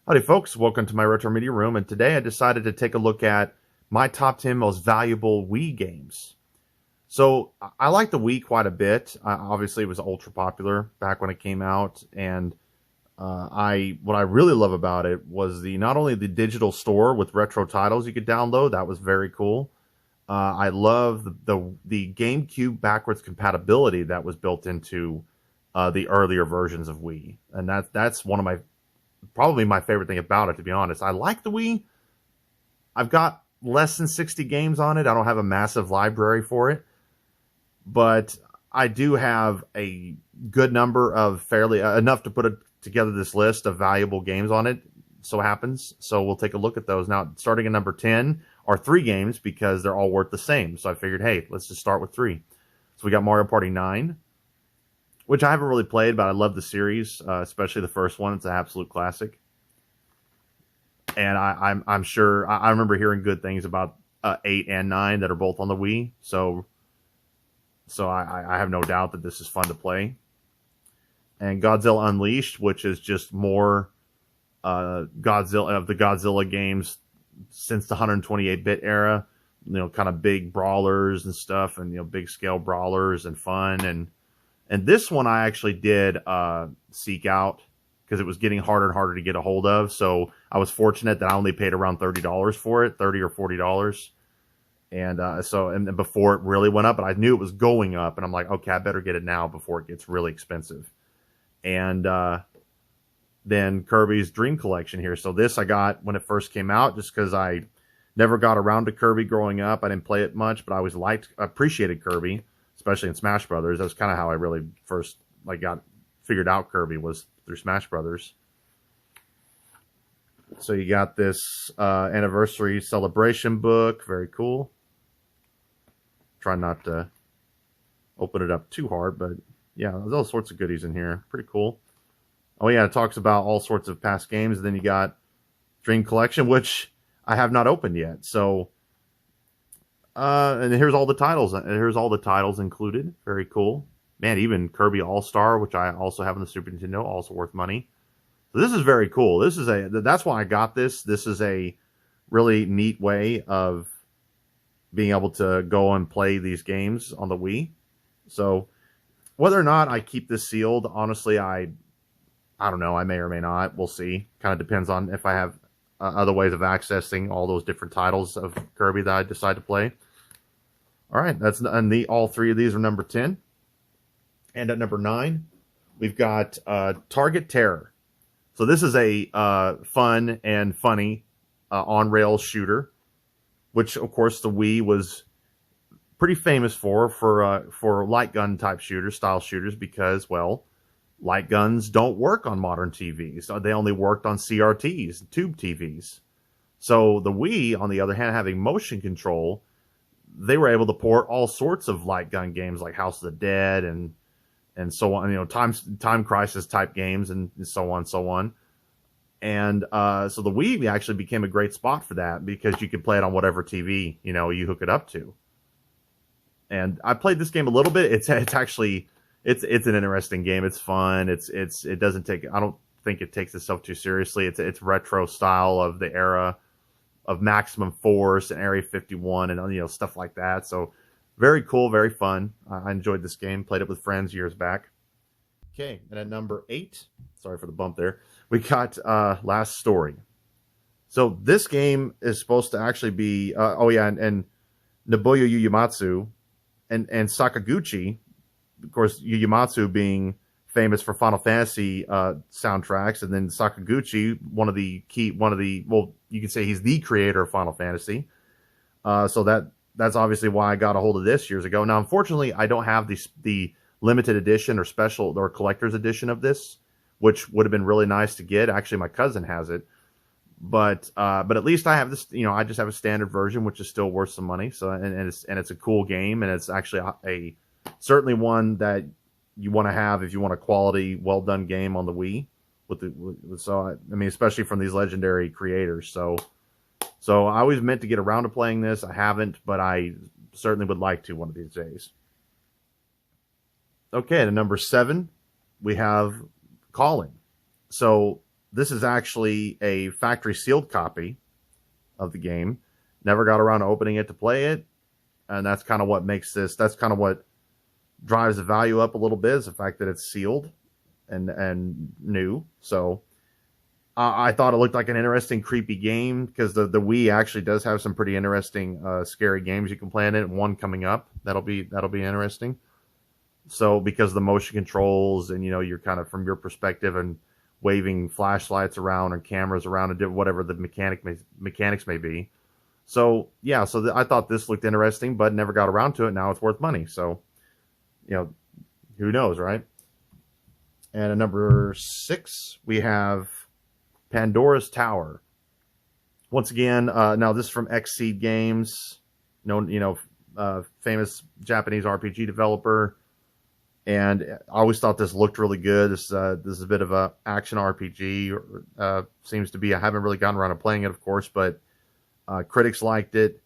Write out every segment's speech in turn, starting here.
Howdy, folks. Welcome to my Retro Media Room. And today I decided to take a look at my top 10 most valuable Wii games. So I like the Wii quite a bit. Obviously, it was ultra popular back when it came out. And what I really love about it was not only the digital store with retro titles you could download. That was very cool. I love the GameCube backwards compatibility that was built into the earlier versions of Wii. And that's one of my probably my favorite thing about it, to be honest. I like the Wii. I've got less than 60 games on it. I don't have a massive library for it, but I do have a good number of fairly enough to put together this list of valuable games on it. So happens. So we'll take a look at those now. Starting at number 10 are 3 games because they're all worth the same. So I figured, hey, let's just start with 3. So we got Mario Party 9, which I haven't really played, but I love the series, especially the first one. It's an absolute classic. And I'm sure, I remember hearing good things about 8 and 9 that are both on the Wii. So I have no doubt that this is fun to play. And Godzilla Unleashed, which is just more Godzilla of the Godzilla games since the 128-bit era. You know, kind of big brawlers and stuff, and big scale brawlers and fun. And this one I actually did seek out because it was getting harder and harder to get a hold of. So I was fortunate that I only paid around $30 for it, $30 or $40. And before it really went up, but I knew it was going up, and I'm like, okay, I better get it now before it gets really expensive. And then Kirby's Dream Collection here. So this I got when it first came out, just because I never got around to Kirby growing up. I didn't play it much, but I always appreciated Kirby, especially in Smash Brothers. That was kind of how I really first figured out Kirby, was through Smash Brothers. So you got this anniversary celebration book, very cool. Try not to open it up too hard, but yeah, there's all sorts of goodies in here. Pretty cool. Oh yeah, it talks about all sorts of past games. And then you got Dream Collection, which I have not opened yet. So, and here's all the titles. Here's all the titles included. Very cool. Man, even Kirby All-Star, which I also have on the Super Nintendo, also worth money. So this is very cool. That's why I got this. This is a really neat way of being able to go and play these games on the Wii. So whether or not I keep this sealed, honestly, I don't know. I may or may not. We'll see. Kind of depends on if I have other ways of accessing all those different titles of Kirby that I decide to play. All right, all 3 of these are number 10. And at number 9, we've got Target Terror. So this is a fun and funny on-rails shooter, which, of course, the Wii was pretty famous for light gun type shooters, style shooters, because, well, light guns don't work on modern TVs. They only worked on CRTs, tube TVs. So the Wii, on the other hand, having motion control, they were able to port all sorts of light gun games like House of the Dead and so on, time crisis type games and so on, so on. And so the Wii actually became a great spot for that because you could play it on whatever TV, you hook it up to. And I played this game a little bit. It's actually, it's an interesting game. It's fun. It doesn't take, I don't think it takes itself too seriously. It's retro style of the era of Maximum Force and Area 51 and, stuff like that. So very cool, very fun. I enjoyed this game. Played it with friends years back. Okay, and at number 8, sorry for the bump there, we got Last Story. So this game is supposed to actually be, and Nobuyo Uematsu and Sakaguchi, of course, Uematsu being famous for Final Fantasy soundtracks, and then Sakaguchi, you could say he's the creator of Final Fantasy. So that's obviously why I got a hold of this years ago. Now, unfortunately, I don't have the limited edition or special or collector's edition of this, which would have been really nice to get. Actually, my cousin has it, but at least I have this. I just have a standard version, which is still worth some money. So and it's a cool game, and it's actually certainly one that you want to have if you want a quality, well done game on the Wii. Especially from these legendary creators. So I always meant to get around to playing this. I haven't, but I certainly would like to one of these days. Okay, to number 7, we have Calling. So this is actually a factory sealed copy of the game. Never got around to opening it to play it. And that's kind of what makes this, that's kind of what drives the value up a little bit, is the fact that it's sealed and new. So I thought it looked like an interesting, creepy game, because the Wii actually does have some pretty interesting, scary games you can play in it. One coming up that'll be interesting. So because the motion controls, and you're kind of from your perspective and waving flashlights around and cameras around and whatever the mechanics may be. So yeah, I thought this looked interesting, but never got around to it. Now it's worth money. So who knows, right? And at number 6, we have Pandora's Tower. Once again, now this is from Xseed Games, famous Japanese RPG developer. And I always thought this looked really good. This is a bit of a action RPG. Seems to be. I haven't really gotten around to playing it, of course, but critics liked it.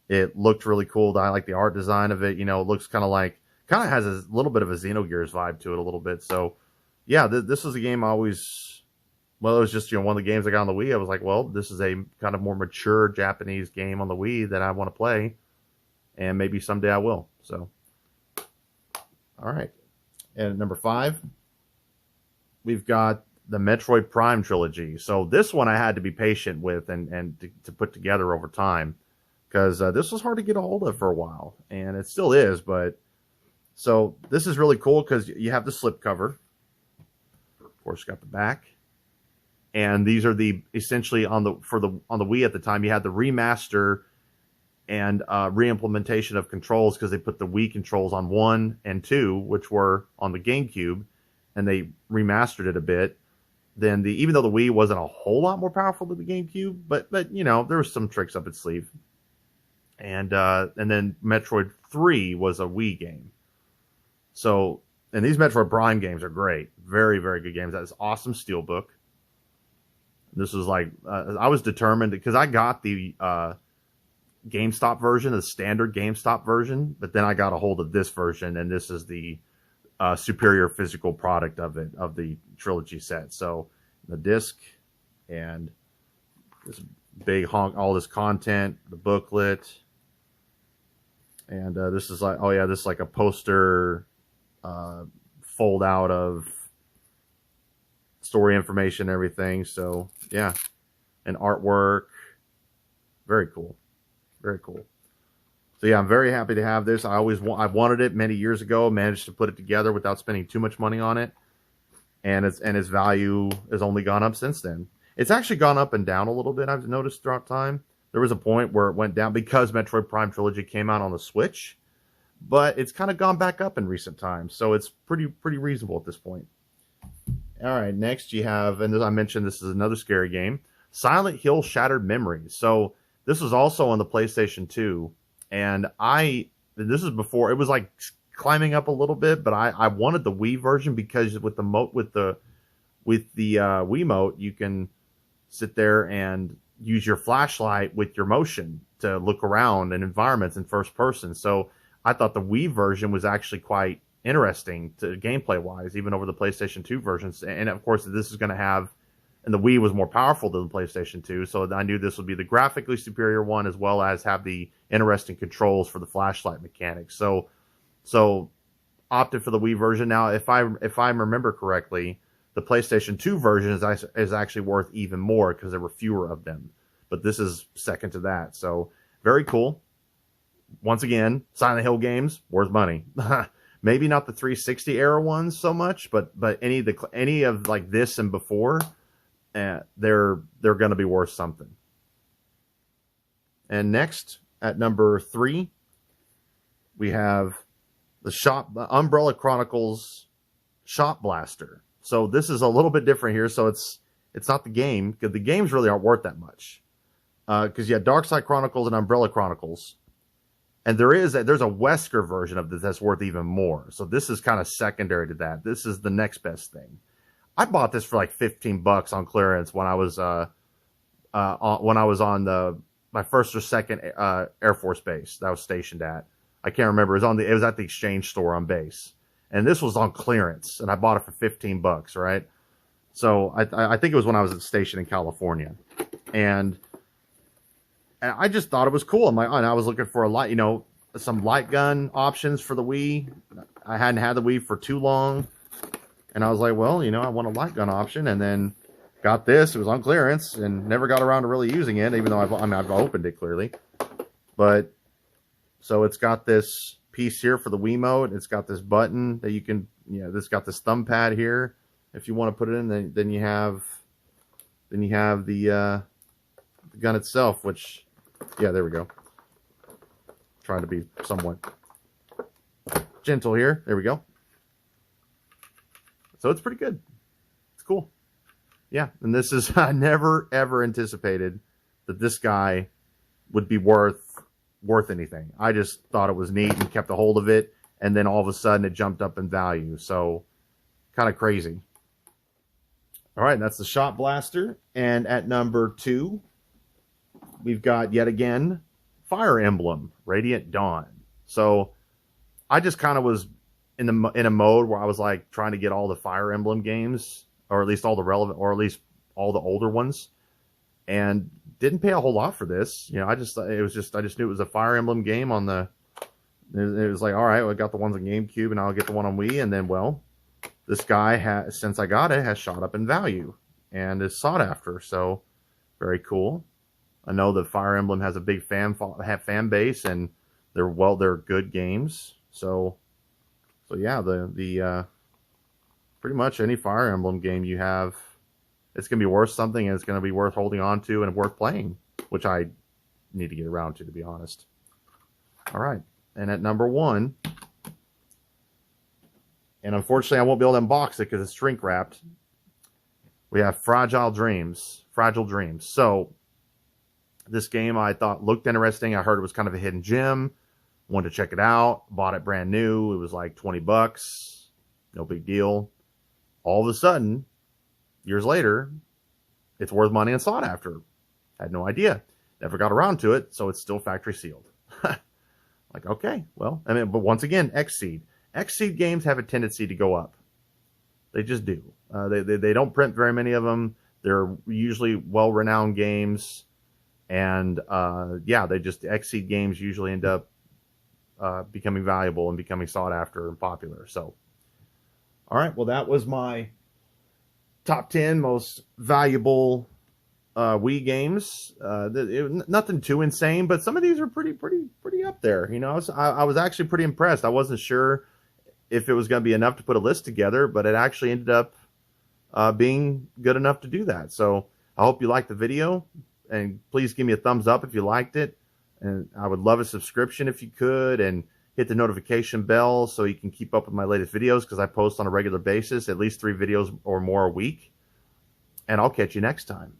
It looked really cool. I like the art design of it. It looks kind of has a little bit of a Xenogears vibe to it a little bit. So yeah, this was a game I always. Well, it was just one of the games I got on the Wii. I was like, well, this is a kind of more mature Japanese game on the Wii that I want to play, and maybe someday I will. So, all right. And at number 5, we've got the Metroid Prime trilogy. So this one I had to be patient with and to put together over time, because this was hard to get a hold of for a while, and it still is. But so this is really cool because you have the slipcover. Of course, got the back, and these are essentially on the Wii at the time. You had the remaster and re-implementation of controls, because they put the Wii controls on 1 and 2, which were on the GameCube, and they remastered it a bit. Then even though the Wii wasn't a whole lot more powerful than the GameCube, but there was some tricks up its sleeve. And then Metroid 3 was a Wii game. So, and these Metroid Prime games are great, very, very good games. That is awesome steelbook. This was like I was determined, because I got the GameStop version, the standard GameStop version, but then I got a hold of this version, and this is the superior physical product of the trilogy set. So the disc and this big all this content, the booklet, and this is like, this is like a poster fold out of story information, everything. So yeah, and artwork, very cool. Very cool. So yeah, I'm very happy to have this. I wanted it many years ago, managed to put it together without spending too much money on it. And its value has only gone up since then. It's actually gone up and down a little bit, I've noticed throughout time. There was a point where it went down because Metroid Prime Trilogy came out on the Switch, but it's kind of gone back up in recent times. So it's pretty reasonable at this point. All right, next you have, and as I mentioned, this is another scary game, Silent Hill Shattered Memories. So this was also on the PlayStation 2, and this is before it was like climbing up a little bit, but I wanted the Wii version, because with the Wiimote, you can sit there and use your flashlight with your motion to look around in environments in first person. So I thought the Wii version was actually quite interesting to gameplay wise, even over the PlayStation 2 versions. And of course, this is going to have. And the Wii was more powerful than the PlayStation 2, so I knew this would be the graphically superior one, as well as have the interesting controls for the flashlight mechanics. So opted for the Wii version. Now, if I remember correctly, the PlayStation 2 version is actually worth even more, because there were fewer of them. But this is second to that. So very cool. Once again, Silent Hill games, worth money. Maybe not the 360 era ones so much, but any of like this and before. They're going to be worth something. And next, at number 3, we have the Umbrella Chronicles Shop Blaster. So this is a little bit different here. So it's not the game, because the games really aren't worth that much. Because you have Darkside Chronicles and Umbrella Chronicles, and there's a Wesker version of this that's worth even more. So this is kind of secondary to that. This is the next best thing. I bought this for like $15 on clearance when I was on my first or second Air Force base that I was stationed at. I can't remember. It was at the exchange store on base, and this was on clearance, and I bought it for $15, right? So I think it was when I was at the station in California, and I just thought it was cool. And I was looking for a light, some light gun options for the Wii. I hadn't had the Wii for too long, and I was like, well, I want a light gun option, and then got this. It was on clearance, and never got around to really using it, even though I've opened it clearly. But so it's got this piece here for the Wiimote. It's got this button that you can, this got this thumb pad here. If you want to put it in, then you have the gun itself, which, yeah, there we go. Trying to be somewhat gentle here. There we go. So it's pretty good. It's cool. Yeah, and this is, I never ever anticipated that this guy would be worth anything. I just thought it was neat and kept a hold of it, and then all of a sudden it jumped up in value. So kind of crazy. All right, that's the Shot Blaster. And at number 2, we've got yet again Fire Emblem Radiant Dawn. So I just kind of was in a mode where I was like trying to get all the Fire Emblem games, or at least all the relevant, or at least all the older ones, and didn't pay a whole lot for this. I just knew it was a Fire Emblem game on the. It was like, all right, well, I got the ones on GameCube, and I'll get the one on Wii, and then, well, this guy has, since I got it, has shot up in value and is sought after. So very cool. I know that Fire Emblem has a big fan base, and they're good games. So yeah, the pretty much any Fire Emblem game you have, it's gonna be worth something, and it's gonna be worth holding on to and worth playing, which I need to get around to be honest. All right, and at number 1. And unfortunately, I won't be able to unbox it because it's shrink wrapped. We have Fragile Dreams. So this game I thought looked interesting. I heard it was kind of a hidden gem. Wanted to check it out. Bought it brand new. It was like $20. No big deal. All of a sudden, years later, it's worth money and sought after. Had no idea. Never got around to it, so it's still factory sealed. Like, okay, well, but once again, Xseed. Xseed games have a tendency to go up. They just do. They don't print very many of them. They're usually well-renowned games. And, yeah, Xseed games usually end up becoming valuable and becoming sought after and popular. So, all right, well, that was my top 10 most valuable Wii games. Nothing too insane, but some of these are pretty up there. I was actually pretty impressed. I wasn't sure if it was going to be enough to put a list together, but it actually ended up being good enough to do that. So I hope you liked the video, and please give me a thumbs up if you liked it. And I would love a subscription if you could, and hit the notification bell so you can keep up with my latest videos, because I post on a regular basis, at least 3 videos or more a week. And I'll catch you next time.